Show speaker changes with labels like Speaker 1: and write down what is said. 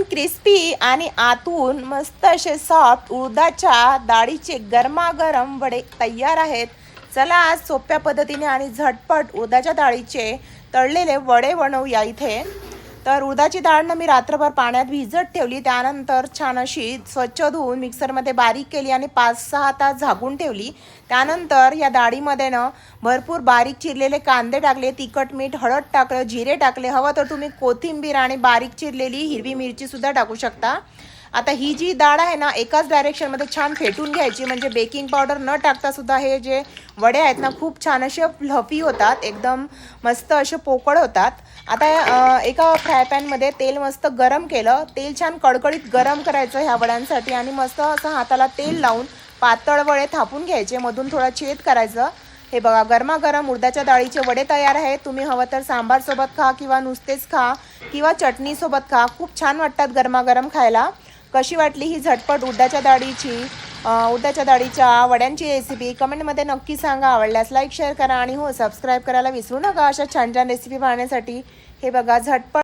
Speaker 1: Crispy आणि आतून मस्त असे सॉफ्ट उडदाच्या डाळीचे गरमागरम वडे तयार आहेत। चला आज सोप्या पद्धतीने आणि झटपट उडदाच्या डाळीचे तळलेले वडे बनवूया। इथे तर उडदाची डाळ मी रात्रभर पाण्यात भिजत ठेवली, त्यानंतर छान अशी स्वच्छ धुवून मिक्सरमध्ये बारीक केली आणि 5-6 तास झाकून ठेवली। त्यानंतर या डाळीमध्ये भरपूर बारीक चिरलेले कांदे टाकले, तिखट मीठ हळद टाकलं, जिरे टाकले, हवं तर तुम्ही कोथिंबीर आणि बारीक चिरलेली हिरवी मिरची सुद्धा टाकू शकता। आता ही जी डाळ आहे ना, एकाच डायरेक्शनमध्ये छान फेटून घ्यायची, म्हणजे बेकिंग पावडर न टाकता सुद्धा हे जे वडे आहेत ना खूप छान असे फ्लफी होतात, एकदम मस्त असे पोकळ होतात। आता एका फ्राय पॅनमध्ये तेल मस्त गरम केलं, तेल छान कडकडीत गरम करायचं ह्या वड्यांसाठी आणि मस्त असं हाताला तेल लावून पातळ वडे थापून घ्यायचे, मधून थोडा छेद करायचं। हे बघा गरमागरम उडदाच्या डाळीचे वडे तयार आहेत। तुम्ही हवं तर सांबार सोबत खा किंवा नुसतेच खा किंवा चटणी सोबत खा, खूप छान वाटतात गरमागरम खायला। कशी वाटली ही झटपट उडदाच्या डाळीच्या वड्यांची रेसिपी कमेंटमध्ये नक्की सांगा। आवडल्यास लाईक शेअर करा आणि हो सबस्क्राईब करायला विसरू नका अशा छान छान रेसिपी पाहण्यासाठी। हे बघा झटपट